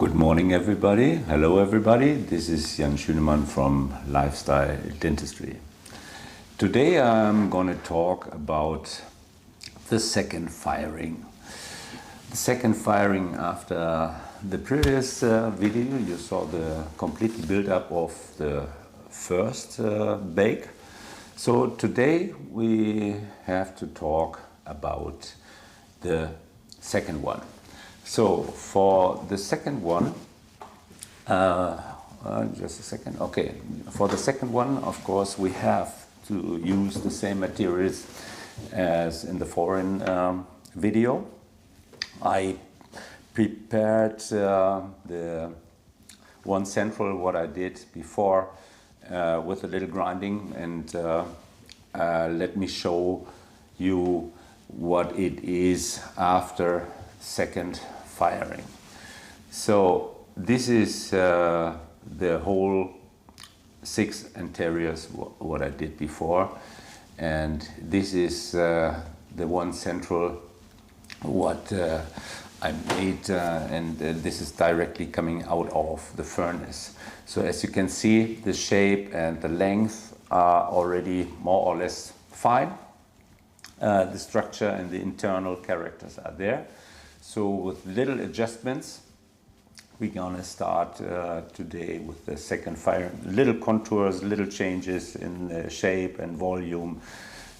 Good morning, everybody. Hello, everybody. This is Jan Schünemann from Lifestyle Dentistry. Today I'm going to talk about the second firing. The second firing after the previous video, you saw the complete build-up of the first bake. So today we have to talk about the second one. So for the second one, just a second, okay. For the second one, of course, we have to use the same materials as in the foreign video. I prepared the one central, what I did before, with a little grinding, and let me show you what it is after second firing. So this is the whole 6 anteriors what I did before, and this is the one central what I made, and this is directly coming out of the furnace. So as you can see, the shape and the length are already more or less fine. The structure and the internal characters are there. So with little adjustments, we're gonna start today with the second fire. Little contours, little changes in the shape and volume.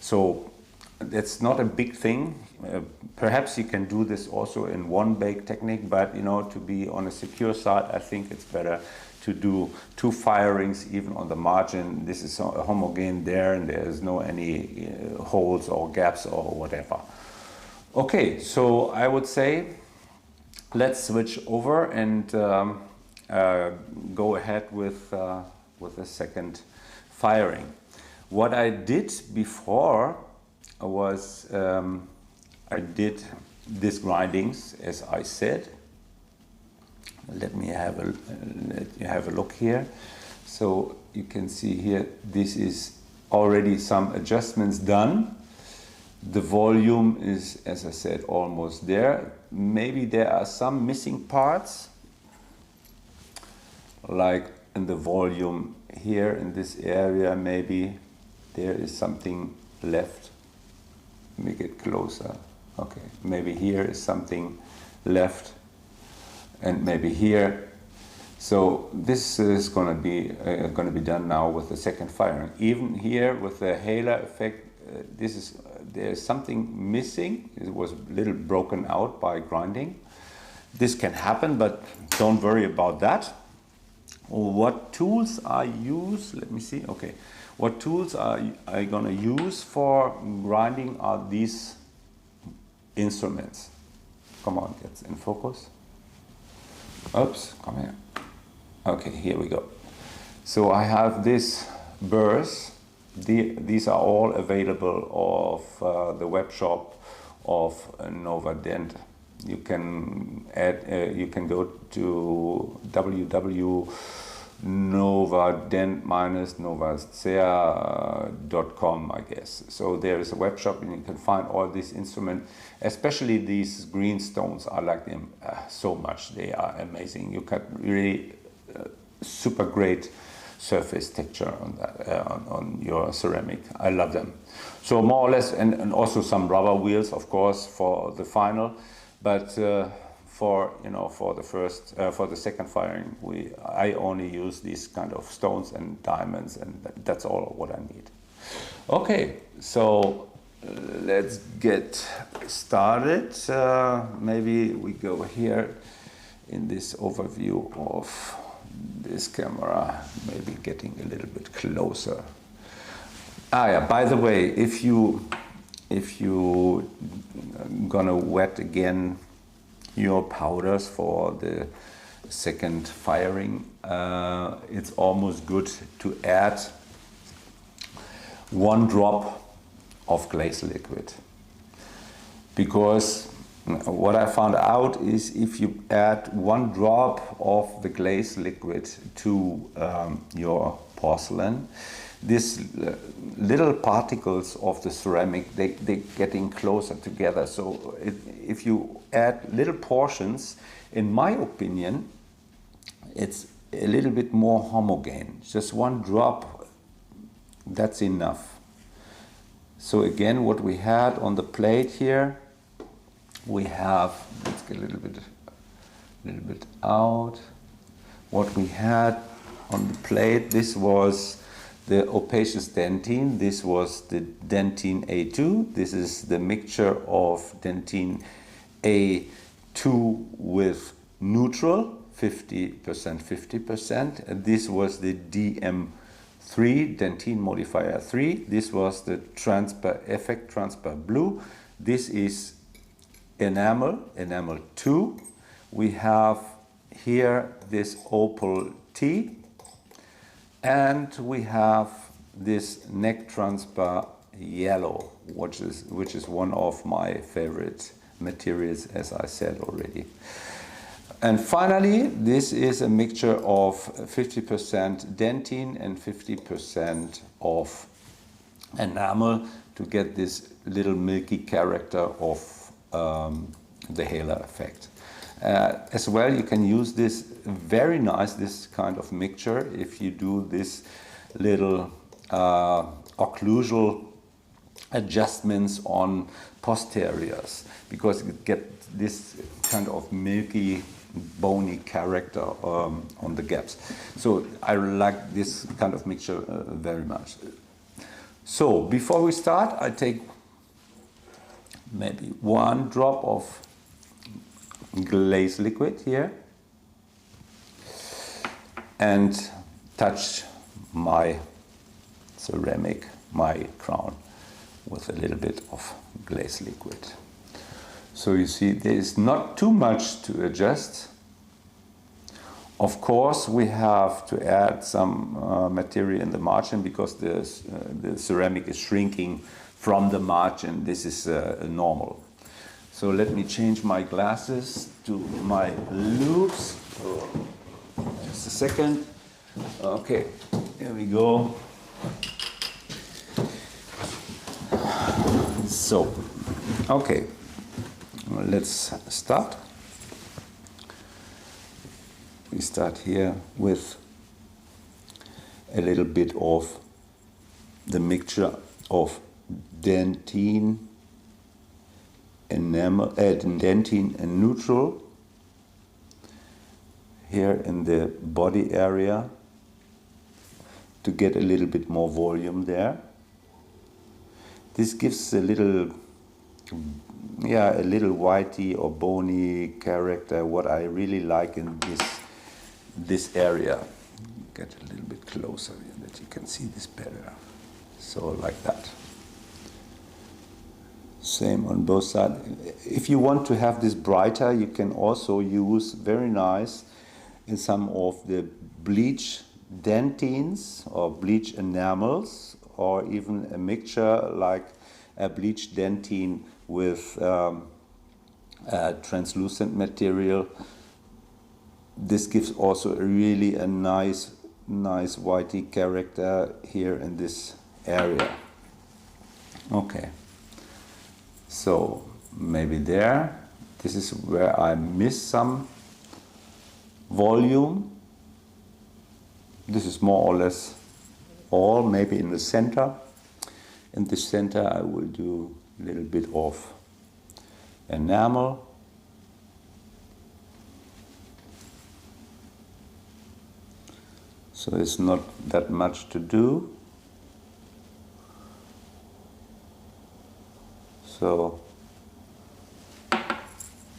So that's not a big thing. Perhaps you can do this also in one bake technique, but you know, to be on a secure side, I think it's better to do 2 firings even on the margin. This is homogeneous there, and there's no any holes or gaps or whatever. Okay, so I would say let's switch over and go ahead with the second firing. What I did before was I did these grindings, as I said. Let me have a look here. So you can see here, this is already some adjustments done. The volume is, as I said, almost there. Maybe there are some missing parts, like in the volume here in this area. Maybe there is something left. Make it closer. Okay, maybe here is something left, and maybe here. So this is going to be done now with the second firing. Even here with the halo effect, there's something missing. It was a little broken out by grinding. This can happen, but don't worry about that. What tools I use? Let me see. Okay, what tools I gonna use for grinding are these instruments. Come on, get in focus. Oops, come here. Okay, here we go. So I have this burrs. These are all available of the web shop of NOVADent. You can add. You can go to www.novadent-novacer.com, I guess. So there is a web shop, and you can find all these instruments, especially these green stones. I like them so much. They are amazing. You can really super great surface texture on that on your ceramic. I love them. So more or less, and also some rubber wheels, of course, for the final. But for the second firing, I only use these kind of stones and diamonds, and that's all what I need. Okay, so let's get started. Maybe we go here in this overview of this camera, maybe getting a little bit closer. Yeah, by the way, if you gonna wet again your powders for the second firing, it's almost good to add 1 drop of glaze liquid, because what I found out is if you add 1 drop of the glaze liquid to your porcelain, these little particles of the ceramic, they're getting closer together. So if you add little portions, in my opinion, it's a little bit more homogeneous. Just one drop, that's enough. So again, what we had on the plate here, we have, let's get a little bit out. What we had on the plate, this was the opacious dentine, this was the dentine A2, this is the mixture of dentine A2 with neutral, 50%, 50%, and this was the DM3, dentine modifier 3, this was the effect transfer blue, this is enamel 2, we have here this opal T, and we have this neck transfer yellow, which is one of my favorite materials, as I said already. And finally, this is a mixture of 50% dentine and 50% of enamel to get this little milky character of the halo effect. As well, you can use this very nice, this kind of mixture, if you do this little occlusal adjustments on posteriors, because you get this kind of milky, bony character on the gaps. So I like this kind of mixture very much. So before we start, I take maybe one drop of glaze liquid here and touch my ceramic, my crown, with a little bit of glaze liquid. So you see, there is not too much to adjust. Of course, we have to add some material in the margin, because the ceramic is shrinking from the margin. This is normal. So let me change my glasses to my loops. Just a second. Okay, here we go. So, okay, let's start. We start here with a little bit of the mixture of dentine, enamel, dentine and neutral here in the body area to get a little bit more volume there. This gives a little, a little whitey or bony character, what I really like in this area. Get a little bit closer here that you can see this better. So like that. Same on both sides. If you want to have this brighter, you can also use very nice in some of the bleach dentines or bleach enamels, or even a mixture like a bleach dentine with a translucent material. This gives also really a nice whitey character here in this area. Okay. So maybe there, this is where I miss some volume. This is more or less all, maybe in the center. In the center I will do a little bit of enamel. So it's not that much to do. So,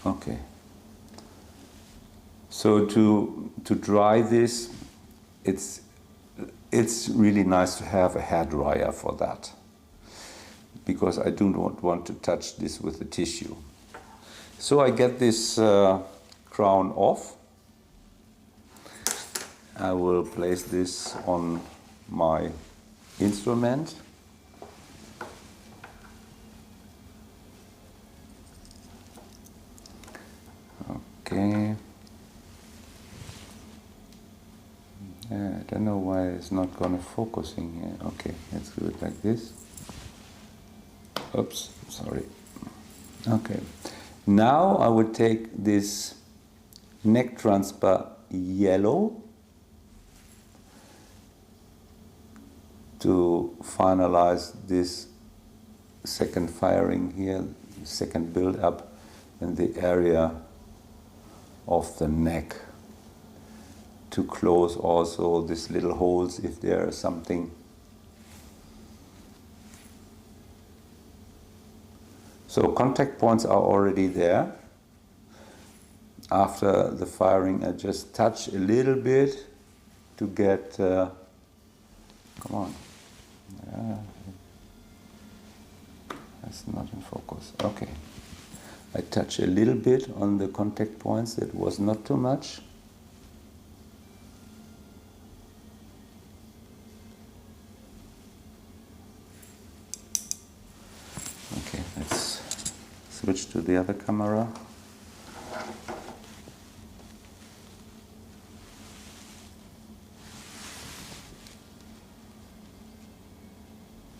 okay. So to dry this, it's really nice to have a hair dryer for that, because I do not want to touch this with the tissue. So I get this crown off. I will place this on my instrument. Okay. I don't know why it's not going to focusing here. Okay, let's do it like this. Oops, sorry. Okay. Now I would take this neck transfer yellow to finalize this second firing here, second build up in the area of the neck, to close also these little holes if there is something. So contact points are already there. After the firing, I just touch a little bit to get, come on, that's not in focus, okay. I touch a little bit on the contact points, that was not too much. Okay, let's switch to the other camera.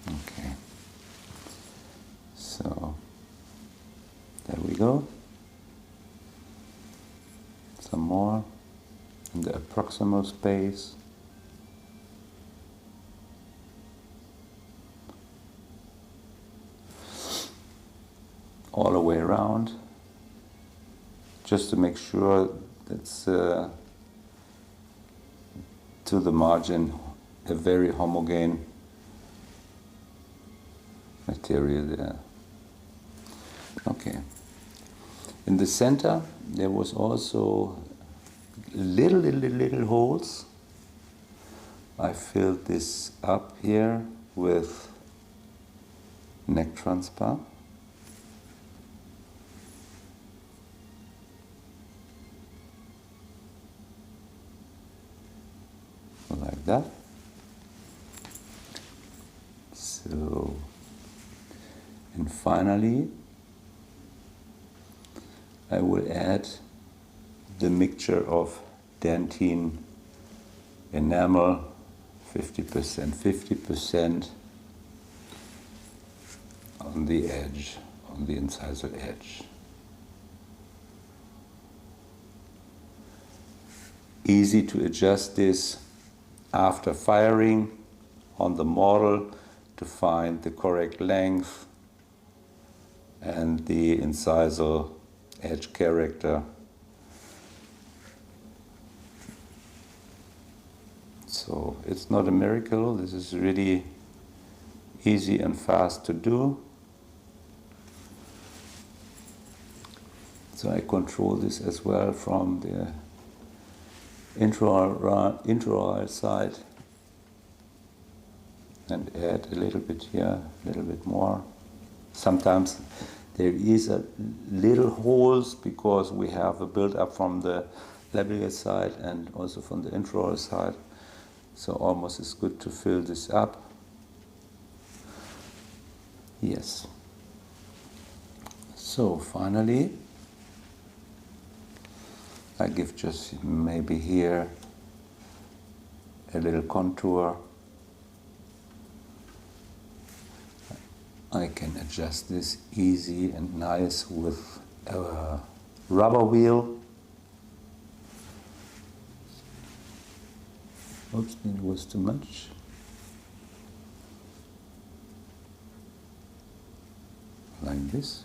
Okay, so there we go. Some more in the approximal space. All the way around, just to make sure that's to the margin a very homogeneous material there. Okay. In the center there was also little holes. I filled this up here with neck transfer. Like that. So, and finally I will add the mixture of dentine enamel, 50% on the edge, on the incisor edge. Easy to adjust this after firing on the model to find the correct length and the incisor edge character. So it's not a miracle, this is really easy and fast to do. So I control this as well from the intraoral side and add a little bit here, a little bit more. Sometimes there is a little holes because we have a build up from the labial side and also from the intraoral side. So almost it's good to fill this up. Yes. So finally, I give just maybe here a little contour. I can adjust this easy and nice with a rubber wheel. Oops, it was too much. Like this.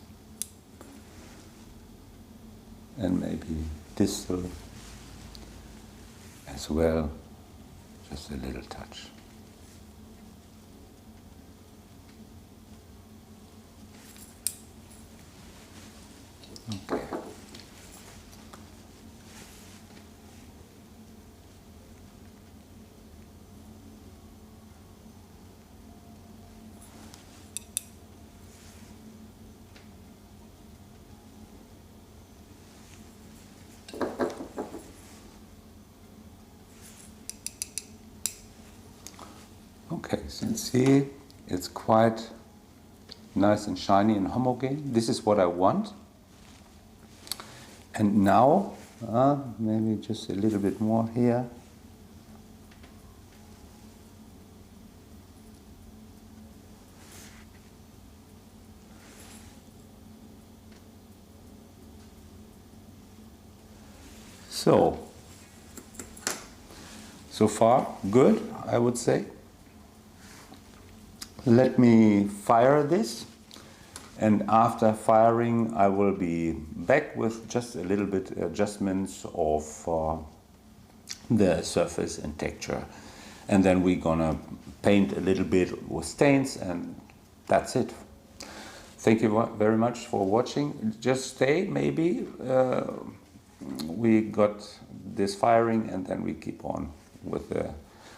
And maybe distal as well, just a little touch. Okay. Okay, so you see it's quite nice and shiny and homogeneous. This is what I want. And now, maybe just a little bit more here. So, So far, good, I would say. Let me fire this, and after firing I will be back with just a little bit adjustments of the surface and texture, and then we're gonna paint a little bit with stains, and that's it. Thank you very much for watching. Just stay, maybe we got this firing and then we keep on with the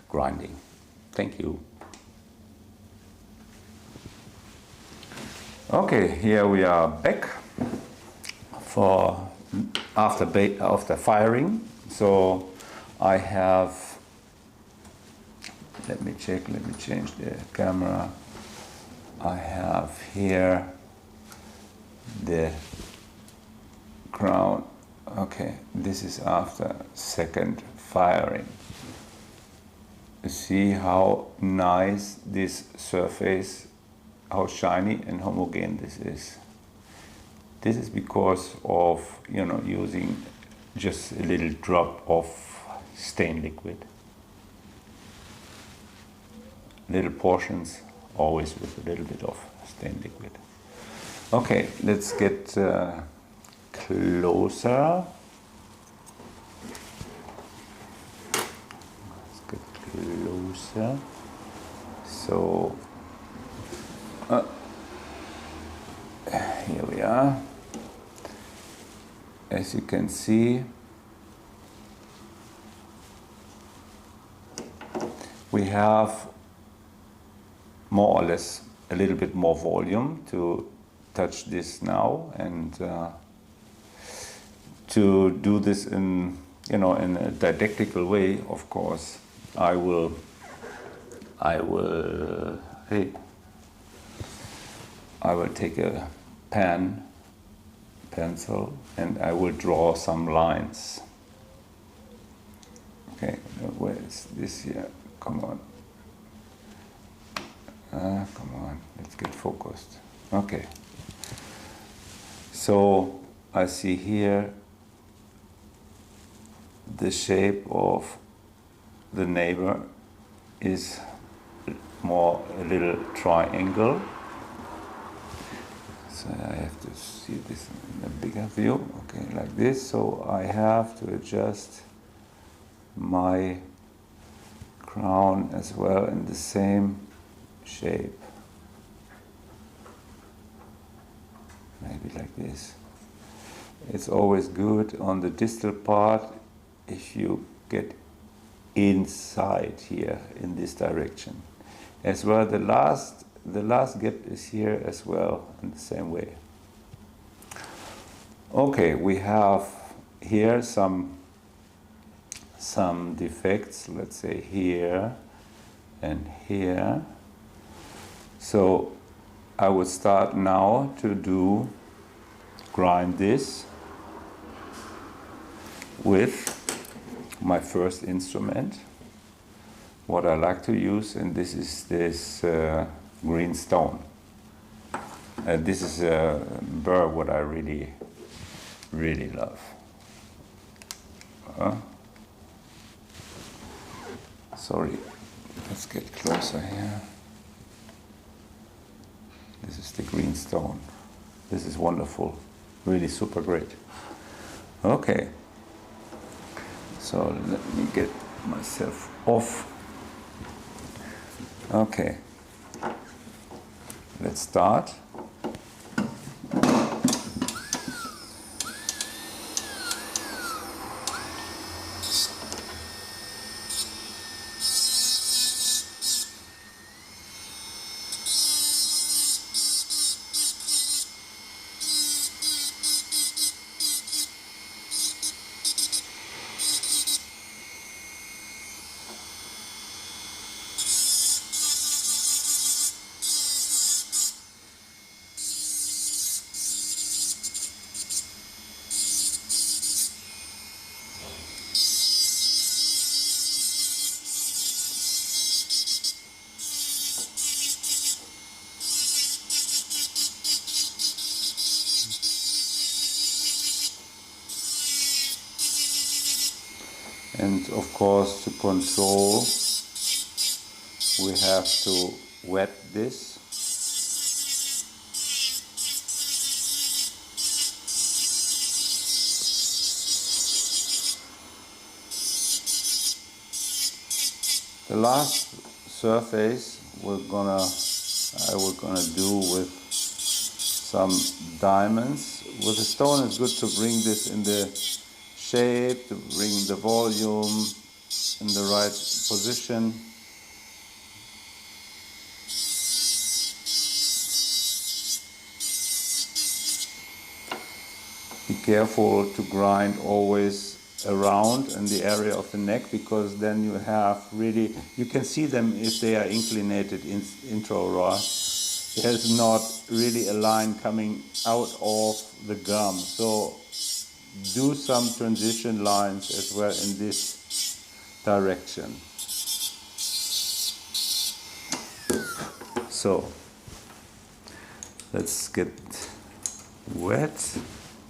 grinding. Thank you. Okay, here we are back for after firing. So I have, let me change the camera. I have here the crown. Okay, this is after second firing. You see how nice this surface, how shiny and homogeneous this is. This is because of, you know, using just a little drop of stain liquid. Little portions, always with a little bit of stain liquid. Okay, let's get closer. Let's get closer. So, here we are. As you can see, we have more or less a little bit more volume to touch this now, and to do this in, you know, in a didactical way. Of course, I will take a pencil and I will draw some lines. Okay, where is this here? Come on. Come on, let's get focused. Okay. So I see here the shape of the neighbor is more a little triangle. So I have to see this in a bigger view. Okay, like this. So I have to adjust my crown as well in the same shape. Maybe like this. It's always good on the distal part if you get inside here in this direction. As well, the last gap is here as well in the same way. Okay, we have here some defects, let's say here and here. So I would start now to grind this with my first instrument, what I like to use, and this is this green stone. This is a burr what I really love. Sorry, let's get closer here. This is the green stone. This is wonderful, really super great. Okay, so let me get myself off. Okay, let's start. And of course, to control, we have to wet this. The last surface I will gonna do with some diamonds. With a stone, it's good to bring this in the shape, to bring the volume in the right position. Be careful to grind always around in the area of the neck, because then you have really, you can see them if they are inclinated intra-oral. There's not really a line coming out of the gum. So do some transition lines as well in this direction. So let's get wet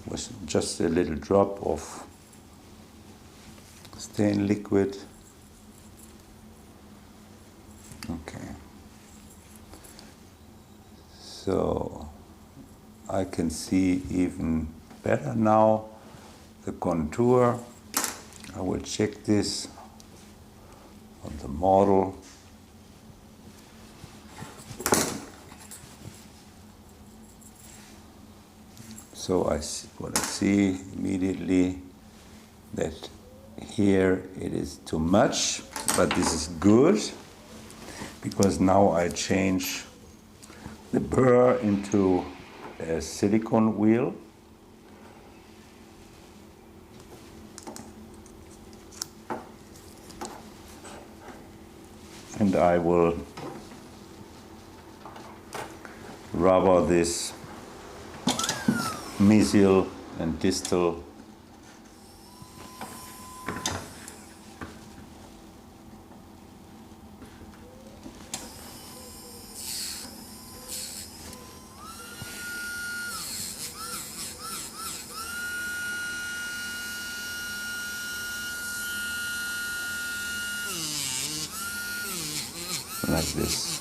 with just a little drop of stain liquid. Okay. So I can see even better now the contour. I will check this on the model. So what I see immediately, that here it is too much, but this is good, because now I change the burr into a silicone wheel. And I will rubber this mesial and distal like this.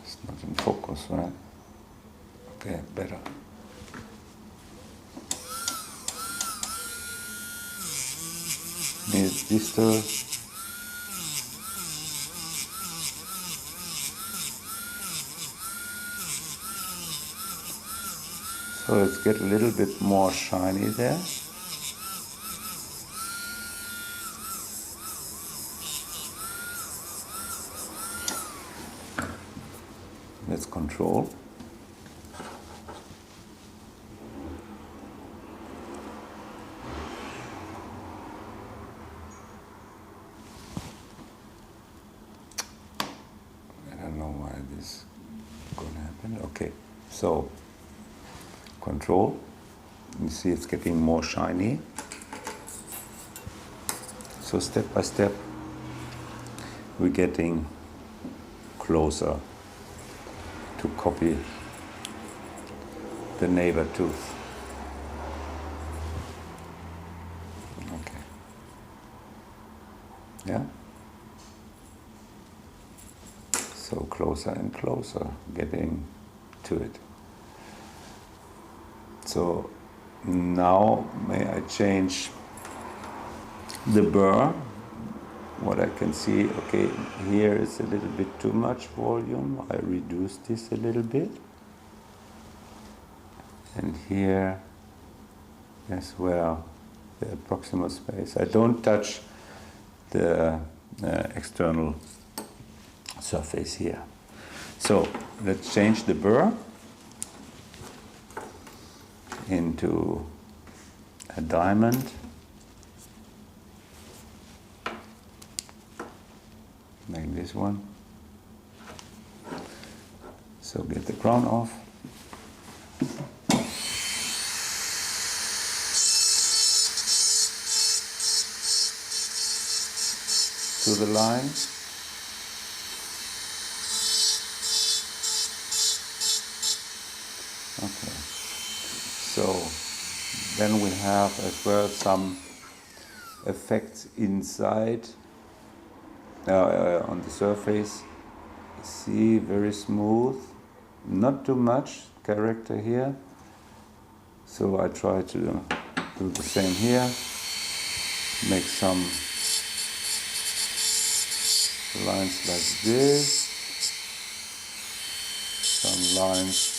It's not in focus, right? Okay, better. Need distal. So let's get a little bit more shiny there. Let's control. I don't know why this is going to happen. Okay, so control. You see it's getting more shiny. So step by step, we're getting closer to copy the neighbor tooth. Okay. Yeah? So closer and closer, getting to it. So now may I change the burr? What I can see, okay, here is a little bit too much volume. I reduce this a little bit. And here as well, the proximal space. I don't touch the external surface here. So let's change the burr into a diamond. Like this one. So get the crown off. To the line. Okay, so then we have as well some effects inside on the surface. See, very smooth, not too much character here. So I try to do the same here, make some lines like this, some lines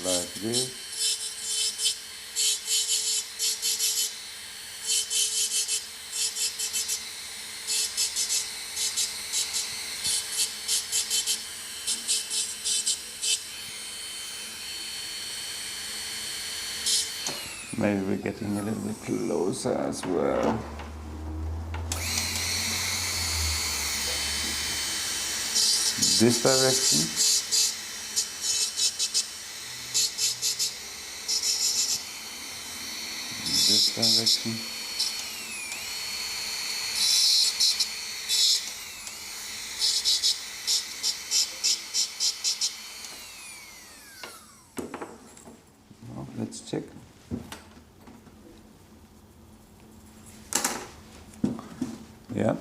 like this. Maybe we're getting a little bit closer as well. This direction. This direction. Now, let's check. Yeah.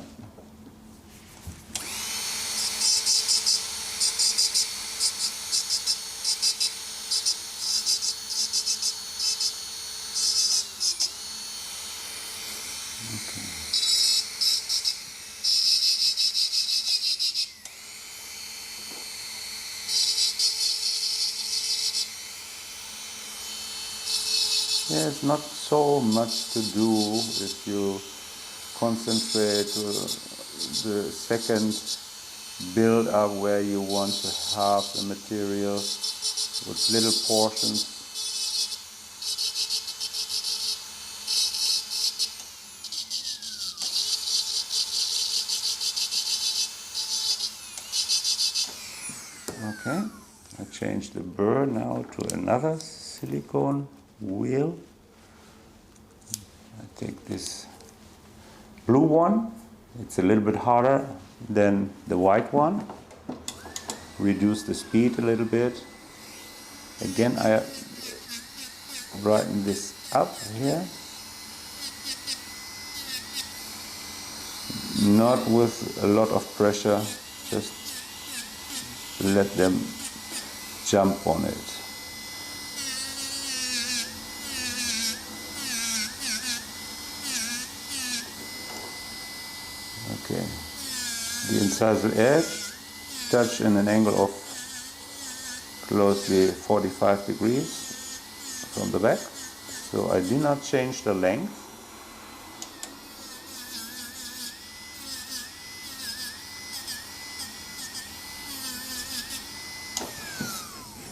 There's not so much to do if you concentrate the second build up where you want to have the material with little portions. Okay, I change the burr now to another silicone wheel. I take this blue one, it's a little bit harder than the white one. Reduce the speed a little bit. Again, I brighten this up here. Not with a lot of pressure, just let them jump on it. Okay, the incisal edge, touch in an angle of closely 45 degrees from the back. So I do not change the length.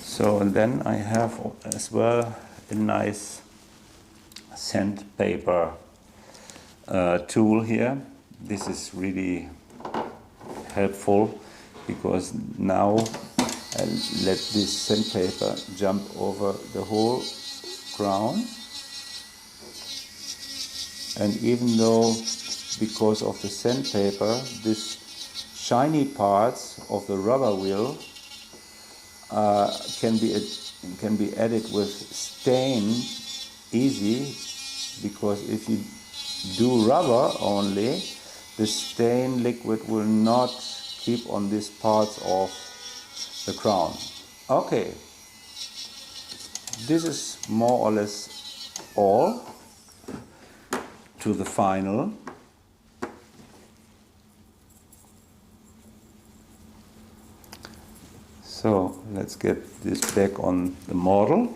So and then I have as well a nice sandpaper tool here. This is really helpful because now I let this sandpaper jump over the whole crown, and even though because of the sandpaper these shiny parts of the rubber wheel can be added with stain easy, because if you do rubber only, the stain liquid will not keep on these parts of the crown. Okay, this is more or less all to the final. So let's get this back on the model,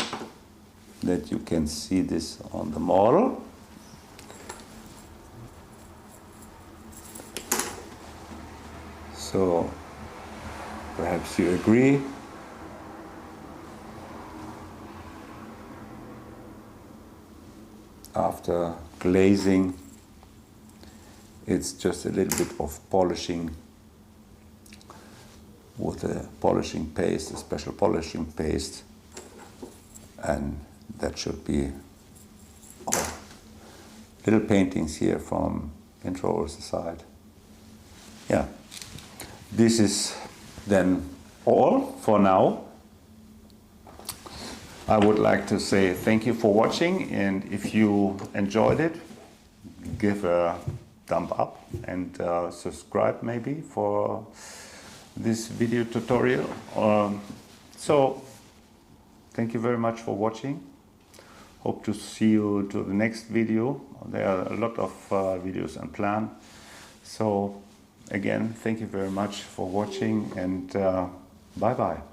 that you can see this on the model. So perhaps you agree. After glazing, it's just a little bit of polishing with a polishing paste, a special polishing paste, and that should be all. Little paintings here from controllers aside. Yeah, this is then all for now. I would like to say thank you for watching, and if you enjoyed it, give a thumb up and subscribe maybe for this video tutorial. So thank you very much for watching. Hope to see you to the next video. There are a lot of videos on plan. So again, thank you very much for watching, and bye bye.